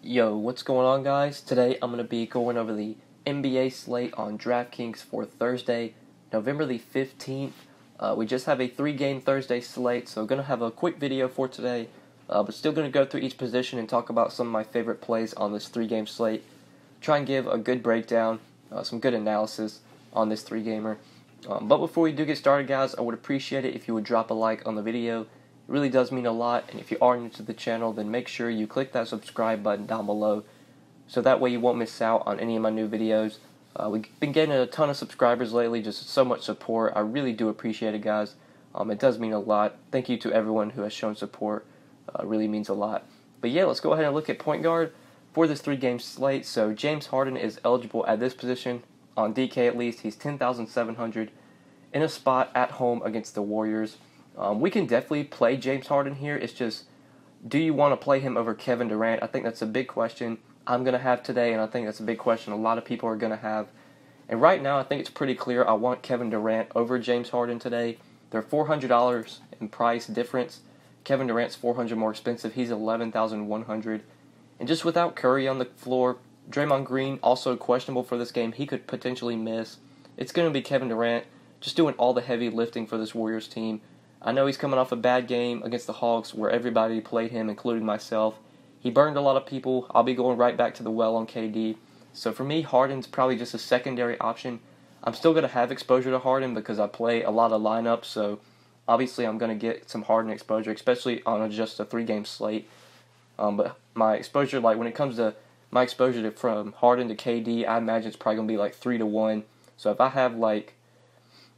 Yo, what's going on, guys? Today I'm going to be going over the NBA slate on DraftKings for Thursday, November the 15th. We just have a 3-game Thursday slate, so going to have a quick video for today, but still going to go through each position and talk about some of my favorite plays on this 3-game slate. Try and give a good breakdown, some good analysis on this 3-gamer. But before we do get started, guys, I would appreciate it if you would drop a like on the video. It really does mean a lot, and if you are new to the channel, then make sure you click that subscribe button down below, so that way you won't miss out on any of my new videos. We've been getting a ton of subscribers lately, just so much support. I really do appreciate it, guys. It does mean a lot. Thank you to everyone who has shown support. It really means a lot. But yeah, let's go ahead and look at point guard for this 3-game slate. So James Harden is eligible at this position. On DK at least, he's 10,700 in a spot at home against the Warriors. We can definitely play James Harden here. It's just, do you want to play him over Kevin Durant? I think that's a big question I'm going to have today, and I think that's a big question a lot of people are going to have. And right now, I think it's pretty clear I want Kevin Durant over James Harden today. They're $400 in price difference. Kevin Durant's $400 more expensive. He's $11,100. And just without Curry on the floor, Draymond Green also questionable for this game. He could potentially miss. It's going to be Kevin Durant just doing all the heavy lifting for this Warriors team. I know he's coming off a bad game against the Hawks where everybody played him, including myself. He burned a lot of people. I'll be going right back to the well on KD. So for me, Harden's probably just a secondary option. I'm still going to have exposure to Harden because I play a lot of lineups, so obviously I'm going to get some Harden exposure, especially on just a 3-game slate. But my exposure, like when it comes to my exposure from Harden to KD, I imagine it's probably going to be like 3-1. So if I have like,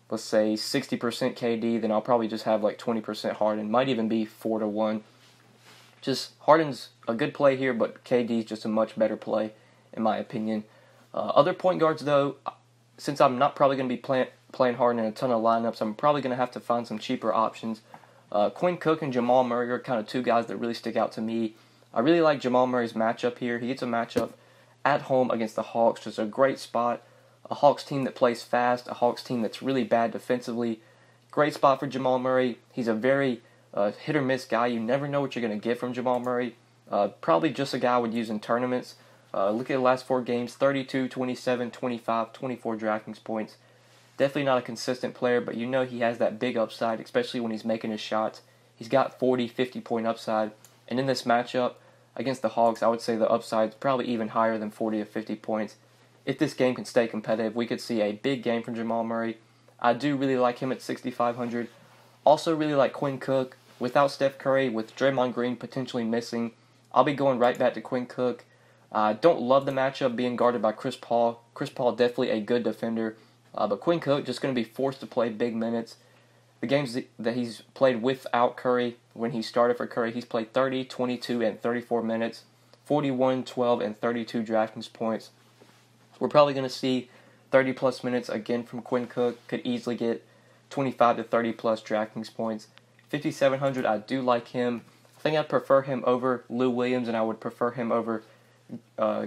let's say 60% KD, then I'll probably just have like 20% Harden. Might even be 4-1. Just Harden's a good play here, but KD's just a much better play, in my opinion. Other point guards, though, since I'm not probably going to be playing Harden in a ton of lineups, I'm probably going to have to find some cheaper options. Quinn Cook and Jamal Murray are kind of two guys that really stick out to me. I really like Jamal Murray's matchup here. He gets a matchup at home against the Hawks, just a great spot. A Hawks team that plays fast, a Hawks team that's really bad defensively. Great spot for Jamal Murray. He's a very hit-or-miss guy. You never know what you're going to get from Jamal Murray. Probably just a guy I would use in tournaments. Look at the last 4 games, 32, 27, 25, 24 DraftKings points. Definitely not a consistent player, but you know he has that big upside, especially when he's making his shots. He's got 40, 50-point upside. And in this matchup against the Hawks, I would say the upside's probably even higher than 40 or 50 points. If this game can stay competitive, we could see a big game from Jamal Murray. I do really like him at 6,500. Also really like Quinn Cook. Without Steph Curry, with Draymond Green potentially missing, I'll be going right back to Quinn Cook. I don't love the matchup being guarded by Chris Paul. Chris Paul definitely a good defender, but Quinn Cook just going to be forced to play big minutes. The games that he's played without Curry, when he started for Curry, he's played 30, 22, and 34 minutes, 41, 12, and 32 DraftKings points. We're probably going to see 30-plus minutes again from Quinn Cook. Could easily get 25 to 30-plus DraftKings points. 5,700, I do like him. I think I'd prefer him over Lou Williams, and I would prefer him over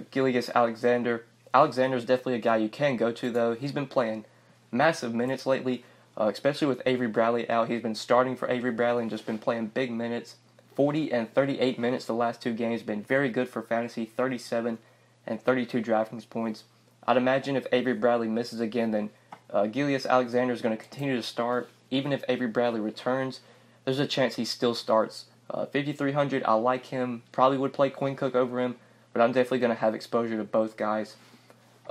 Gilgeous-Alexander. Alexander's definitely a guy you can go to, though. He's been playing massive minutes lately, especially with Avery Bradley out. He's been starting for Avery Bradley and just been playing big minutes. 40 and 38 minutes the last 2 games. Been very good for fantasy, 37 and 32 DraftKings points. I'd imagine if Avery Bradley misses again, then Gilgeous-Alexander is going to continue to start. Even if Avery Bradley returns, there's a chance he still starts. 5,300, I like him. Probably would play Quinn Cook over him, but I'm definitely going to have exposure to both guys.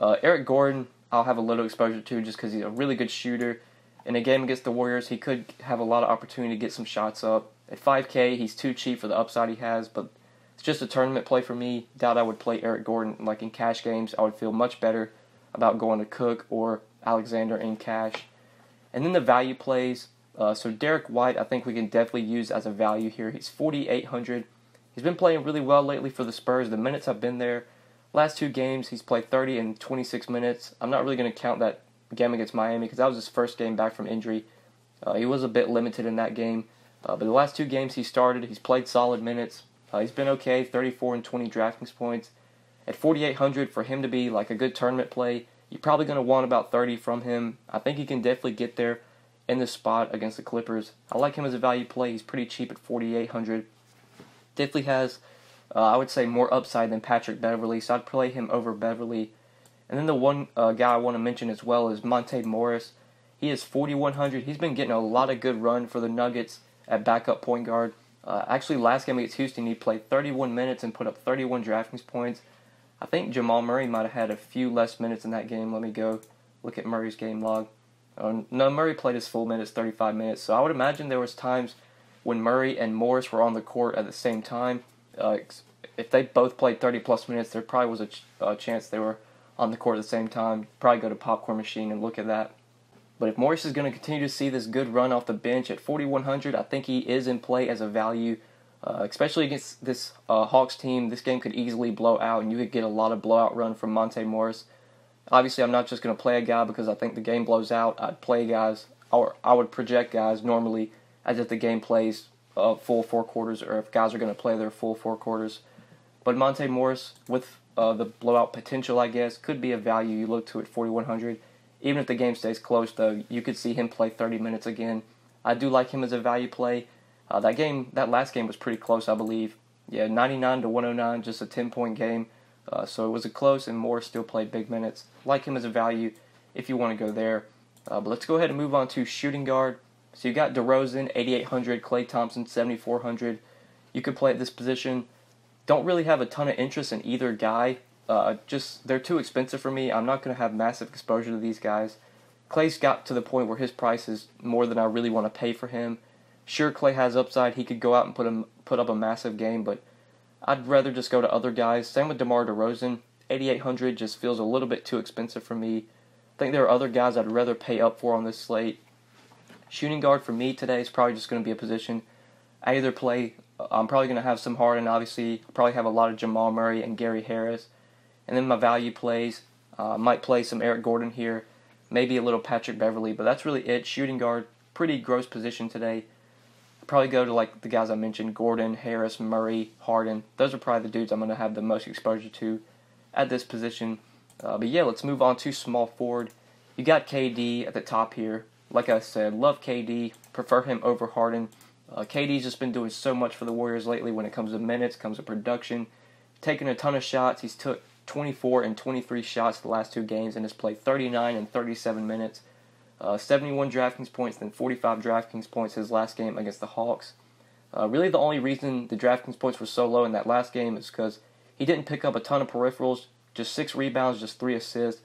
Eric Gordon, I'll have a little exposure to just because he's a really good shooter. In a game against the Warriors, he could have a lot of opportunity to get some shots up. At 5K, he's too cheap for the upside he has, but it's just a tournament play for me. Doubt I would play Eric Gordon. Like in cash games, I would feel much better about going to Cook or Alexander in cash. And then the value plays. So Derrick White, I think we can definitely use as a value here. He's 4,800. He's been playing really well lately for the Spurs. The minutes have been there. Last 2 games, he's played 30 and 26 minutes. I'm not really going to count that game against Miami because that was his first game back from injury. He was a bit limited in that game. But the last 2 games he started, he's played solid minutes. He's been okay, 34 and 20 DraftKings points. At 4,800, for him to be like a good tournament play, you're probably going to want about 30 from him. I think he can definitely get there in this spot against the Clippers. I like him as a value play. He's pretty cheap at 4,800. Definitely has I would say more upside than Patrick Beverley, so I'd play him over Beverley. And then the one guy I want to mention as well is Monte Morris. He is 4,100. He's been getting a lot of good run for the Nuggets at backup point guard. Actually, last game against Houston, he played 31 minutes and put up 31 DraftKings points. I think Jamal Murray might have had a few less minutes in that game. Let me go look at Murray's game log. No, Murray played his full minutes, 35 minutes. So I would imagine there was times when Murray and Morris were on the court at the same time. If they both played 30-plus minutes, there probably was a chance they were on the court at the same time. Probably go to Popcorn Machine and look at that. But if Morris is going to continue to see this good run off the bench at 4,100, I think he is in play as a value, especially against this Hawks team. This game could easily blow out, and you could get a lot of blowout run from Monte Morris. Obviously, I'm not just going to play a guy because I think the game blows out. I'd play guys, or I would project guys normally as if the game plays full 4 quarters, or if guys are going to play their full 4 quarters. But Monte Morris, with the blowout potential, I guess, could be a value you look to at 4,100. Even if the game stays close, though, you could see him play 30 minutes again. I do like him as a value play. That last game was pretty close, I believe. Yeah, 99 to 109, just a 10-point game. So it was a close, and Morris still played big minutes. Like him as a value if you want to go there. But let's go ahead and move on to shooting guard. So you got DeRozan, 8,800, Klay Thompson, 7,400. You could play at this position. Don't really have a ton of interest in either guy. They're too expensive for me. I'm not going to have massive exposure to these guys. Klay's got to the point where his price is more than I really want to pay for him. Sure, Klay has upside. He could go out and put up a massive game, but I'd rather just go to other guys. Same with DeMar DeRozan. 8,800 just feels a little bit too expensive for me. I think there are other guys I'd rather pay up for on this slate. Shooting guard for me today is probably just going to be a position I either play. I'm probably going to have some Harden, obviously. I'll probably have a lot of Jamal Murray and Gary Harris. And then my value plays, might play some Eric Gordon here, maybe a little Patrick Beverley, but that's really it. Shooting guard, pretty gross position today. I'll probably go to like the guys I mentioned, Gordon, Harris, Murray, Harden. Those are probably the dudes I'm going to have the most exposure to at this position. But yeah, let's move on to small forward. You got KD at the top here. Like I said, love KD, prefer him over Harden. KD's just been doing so much for the Warriors lately when it comes to minutes, comes to production. Taking a ton of shots. He's took 24 and 23 shots the last 2 games and has played 39 and 37 minutes. 71 DraftKings points, then 45 DraftKings points his last game against the Hawks. Really the only reason the DraftKings points were so low in that last game is because he didn't pick up a ton of peripherals, just 6 rebounds, just 3 assists.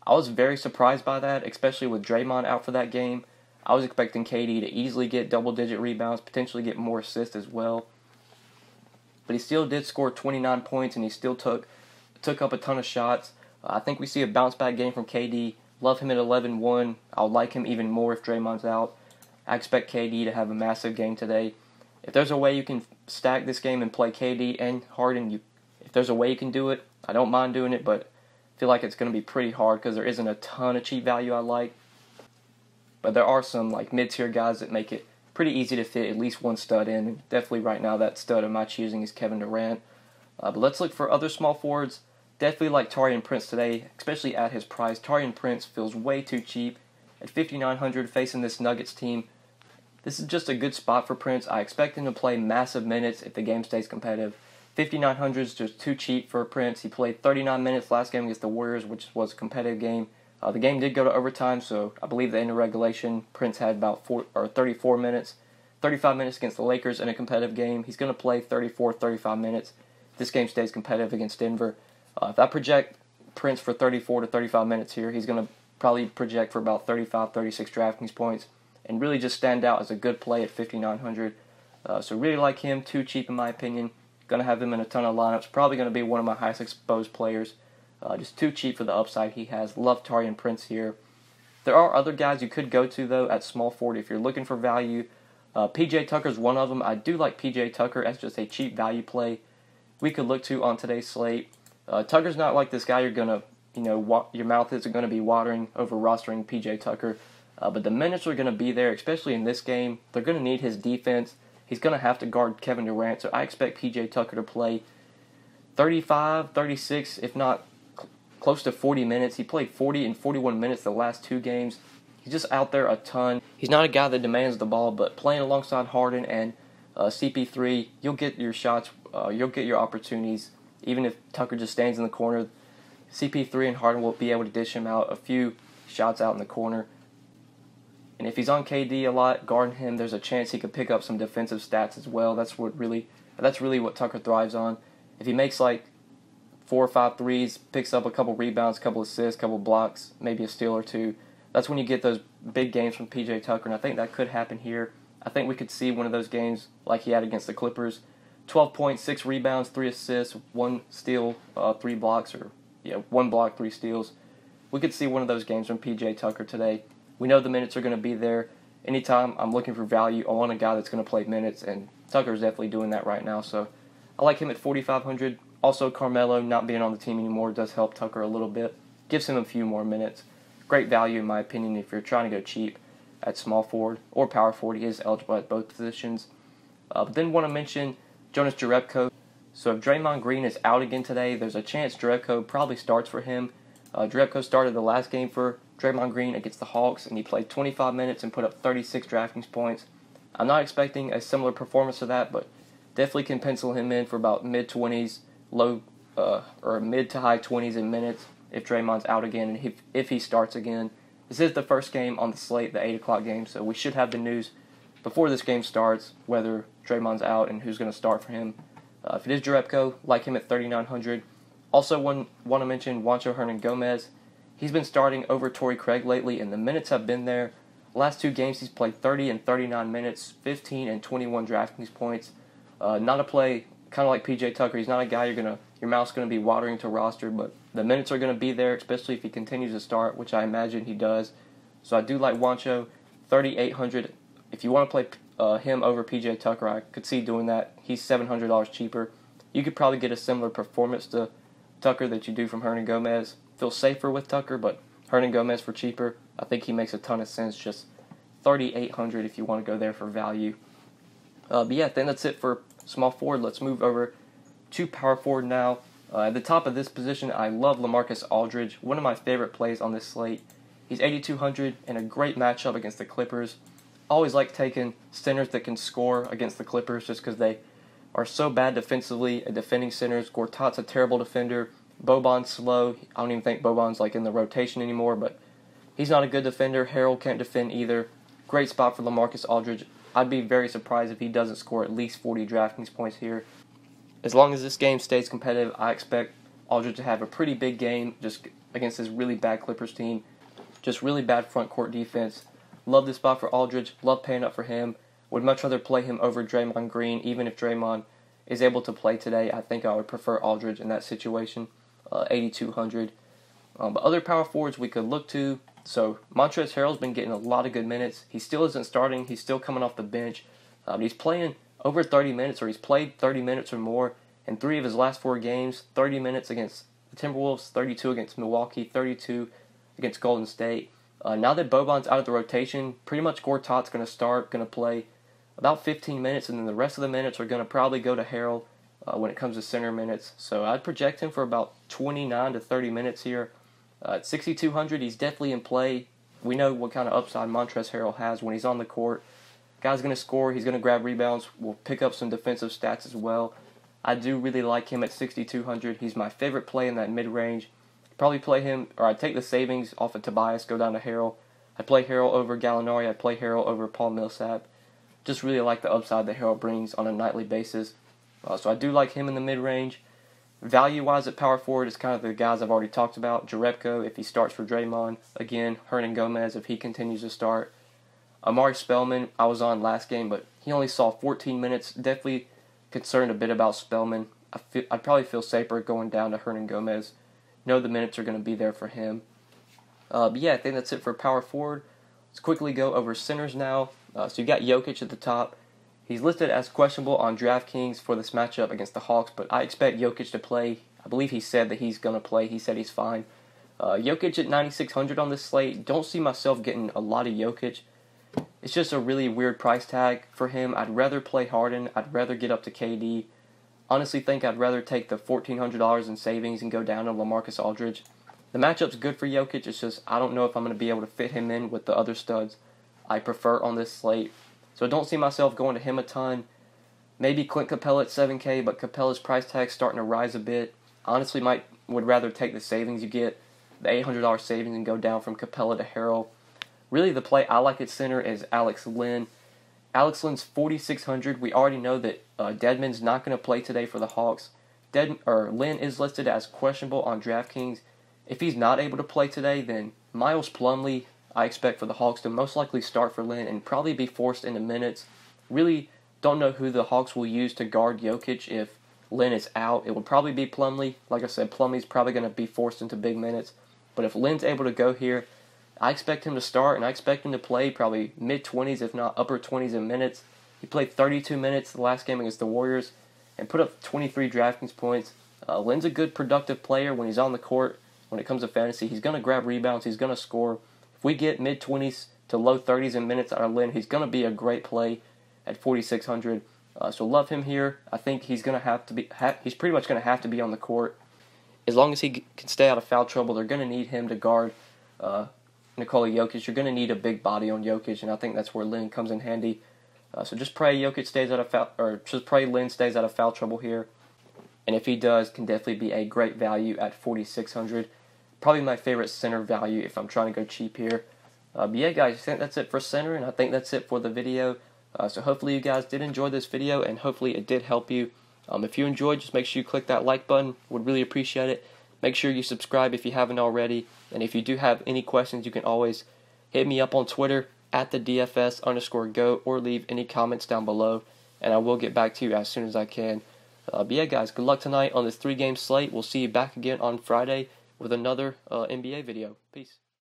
I was very surprised by that, especially with Draymond out for that game. I was expecting KD to easily get double-digit rebounds, potentially get more assists as well. But he still did score 29 points, and he still took up a ton of shots. I think we see a bounce-back game from KD. Love him at 11-1. I'll like him even more if Draymond's out. I expect KD to have a massive game today. If there's a way you can stack this game and play KD and Harden, if there's a way you can do it, I don't mind doing it, but I feel like it's going to be pretty hard because there isn't a ton of cheap value I like. But there are some like mid-tier guys that make it pretty easy to fit at least one stud in. And definitely right now that stud of my choosing is Kevin Durant. But let's look for other small forwards. Definitely like Taurean Prince today, especially at his price. Taurean Prince feels way too cheap at 5,900 facing this Nuggets team. This is just a good spot for Prince. I expect him to play massive minutes if the game stays competitive. 5,900 is just too cheap for Prince. He played 39 minutes last game against the Warriors, which was a competitive game. The game did go to overtime, so I believe the end of regulation, Prince had about 35 minutes against the Lakers in a competitive game. He's going to play 35 minutes. If this game stays competitive against Denver. If I project Prince for 34 to 35 minutes here, he's going to probably project for about 35, 36 DraftKings points and really just stand out as a good play at 5,900. So really like him, too cheap in my opinion. Going to have him in a ton of lineups. Probably going to be one of my highest exposed players. Just too cheap for the upside he has. Love Taurean Prince here. There are other guys you could go to, though, at small forward if you're looking for value. P.J. Tucker's one of them. I do like P.J. Tucker as just a cheap value play we could look to on today's slate. Tucker's not like this guy you're going to, your mouth isn't going to be watering over rostering P.J. Tucker. But the minutes are going to be there, especially in this game. They're going to need his defense. He's going to have to guard Kevin Durant, so I expect P.J. Tucker to play 35, 36, if not close to 40 minutes. He played 40 and 41 minutes the last 2 games. He's just out there a ton. He's not a guy that demands the ball, but playing alongside Harden and CP3, you'll get your shots you'll get your opportunities. Even if Tucker just stands in the corner, CP3 and Harden will be able to dish him out a few shots out in the corner. And if he's on KD a lot, guarding him, there's a chance he could pick up some defensive stats as well. That's really what Tucker thrives on. If he makes like 4 or 5 threes, picks up a couple rebounds, a couple assists, a couple blocks, maybe a steal or two, that's when you get those big games from PJ Tucker, and I think that could happen here. I think we could see one of those games like he had against the Clippers. 12 points, 6 rebounds, 3 assists, 1 steal, 3 blocks, or 1 block, 3 steals. We could see one of those games from PJ Tucker today. We know the minutes are going to be there. Anytime I'm looking for value, I want a guy that's going to play minutes, and Tucker's definitely doing that right now. So I like him at 4,500. Also, Carmelo not being on the team anymore does help Tucker a little bit. Gives him a few more minutes. Great value, in my opinion, if you're trying to go cheap at small forward or power forward. He is eligible at both positions. But then want to mention Jonas JEREBKO. So if Draymond Green is out again today, there's a chance JEREBKO probably starts for him. JEREBKO started the last game for Draymond Green against the Hawks, and he played 25 minutes and put up 36 DraftKings points. I'm not expecting a similar performance to that, but definitely can pencil him in for about mid-20s, or mid to high 20s in minutes if Draymond's out again and if he starts again. This is the first game on the slate, the 8 o'clock game, so we should have the news before this game starts, whether Draymond's out and who's going to start for him. If it is JEREBKO, like him at 3,900. Also want to mention Juancho Hernangomez. He's been starting over Torrey Craig lately, and the minutes have been there. Last 2 games, he's played 30 and 39 minutes, 15 and 21 DraftKings points. Not a play, kind of like PJ Tucker. He's not a guy your mouth's going to be watering to roster, but the minutes are going to be there, especially if he continues to start, which I imagine he does. So I do like Juancho, 3,800. If you want to play him over PJ Tucker, I could see doing that. He's $700 cheaper. You could probably get a similar performance to Tucker that you do from Hernangomez. Feel safer with Tucker, but Hernangomez for cheaper, I think he makes a ton of sense. Just 3,800 if you want to go there for value. But yeah, I think that's it for small forward. Let's move over to power forward now. At the top of this position, I love LaMarcus Aldridge, one of my favorite plays on this slate. He's 8,200 in a great matchup against the Clippers. Always like taking centers that can score against the Clippers just because they are so bad defensively at defending centers. Gortat's a terrible defender. Boban's slow. I don't even think Boban's in the rotation anymore, but he's not a good defender. Harrell can't defend either. Great spot for LaMarcus Aldridge. I'd be very surprised if he doesn't score at least 40 DraftKings points here. As long as this game stays competitive, I expect Aldridge to have a pretty big game just against this really bad Clippers team. Just really bad front court defense. Love this spot for Aldridge. Love paying up for him. Would much rather play him over Draymond Green, even if Draymond is able to play today. I think I would prefer Aldridge in that situation. 8,200. But other power forwards we could look to. So Montrezl Harrell's been getting a lot of good minutes. He still isn't starting. He's still coming off the bench. But he's playing over 30 minutes, or he's played 30 minutes or more in 3 of his last 4 games. 30 minutes against the Timberwolves, 32 against Milwaukee, 32 against Golden State. Now that Boban's out of the rotation, pretty much Gortat's going to start, going to play about 15 minutes, and then the rest of the minutes are going to probably go to Harrell when it comes to center minutes. So I'd project him for about 29 to 30 minutes here. At 6,200, he's definitely in play. We know what kind of upside Montrezl Harrell has when he's on the court. Guy's going to score. He's going to grab rebounds. Will pick up some defensive stats as well. I do really like him at 6,200. He's my favorite play in that mid-range. Probably play him, or I'd take the savings off of Tobias, go down to Harrell. I'd play Harrell over Gallinari. I'd play Harrell over Paul Millsap. Just really like the upside that Harrell brings on a nightly basis. So I do like him in the mid-range. Value-wise at power forward is kind of the guys I've already talked about. JEREBKO if he starts for Draymond. Again, Hernangomez if he continues to start. Amari Spellman, I was on last game, but he only saw 14 minutes. Definitely concerned a bit about Spellman. I'd probably feel safer going down to Hernangomez. Know the minutes are going to be there for him. But yeah, I think that's it for power forward. Let's quickly go over centers now. So you got Jokic at the top. He's listed as questionable on DraftKings for this matchup against the Hawks, but I expect Jokic to play. I believe he said that he's going to play. He said he's fine. Jokic at 9,600 on this slate. Don't see myself getting a lot of Jokic. It's just a really weird price tag for him. I'd rather play Harden. I'd rather get up to KD. Honestly think I'd rather take the $1,400 in savings and go down to LaMarcus Aldridge. The matchup's good for Jokic. It's just I don't know if I'm going to be able to fit him in with the other studs I prefer on this slate. So I don't see myself going to him a ton. Maybe Clint Capella at 7K, but Capella's price tag's starting to rise a bit. Honestly, would rather take the savings you get, the $800 savings, and go down from Capella to Harrell. Really, the play I like at center is Alex Len. Alex Len's 4,600. We already know that Dedmon's not going to play today for the Hawks. Len is listed as questionable on DraftKings. If he's not able to play today, then Miles Plumlee, I expect for the Hawks to most likely start for Len and probably be forced into minutes. Really don't know who the Hawks will use to guard Jokic if Len is out. It will probably be Plumlee. Like I said, Plumlee's probably going to be forced into big minutes. But if Len's able to go here, I expect him to start, and I expect him to play probably mid-20s, if not upper 20s in minutes. He played 32 minutes the last game against the Warriors and put up 23 DraftKings points. Len's a good, productive player when he's on the court. When it comes to fantasy, he's going to grab rebounds. He's going to score. If we get mid-20s to low 30s in minutes out of Len, he's going to be a great play at 4,600. So love him here. I think he's going to have to be. He's pretty much going to have to be on the court. As long as he can stay out of foul trouble, they're going to need him to guard Nikola Jokic. You're going to need a big body on Jokic, and I think that's where Len comes in handy. So just pray Jokic stays out of foul, or just pray Len stays out of foul trouble here. And if he does, can definitely be a great value at 4,600. Probably my favorite center value if I'm trying to go cheap here. But yeah, guys, I think that's it for center, and I think that's it for the video. So hopefully you guys did enjoy this video, and hopefully it did help you. If you enjoyed, just make sure you click that like button. Would really appreciate it. Make sure you subscribe if you haven't already. And if you do have any questions, you can always hit me up on Twitter at the DFS_GOAT, or leave any comments down below, and I will get back to you as soon as I can. But yeah, guys, good luck tonight on this 3-game slate. We'll see you back again on Friday with another NBA video. Peace.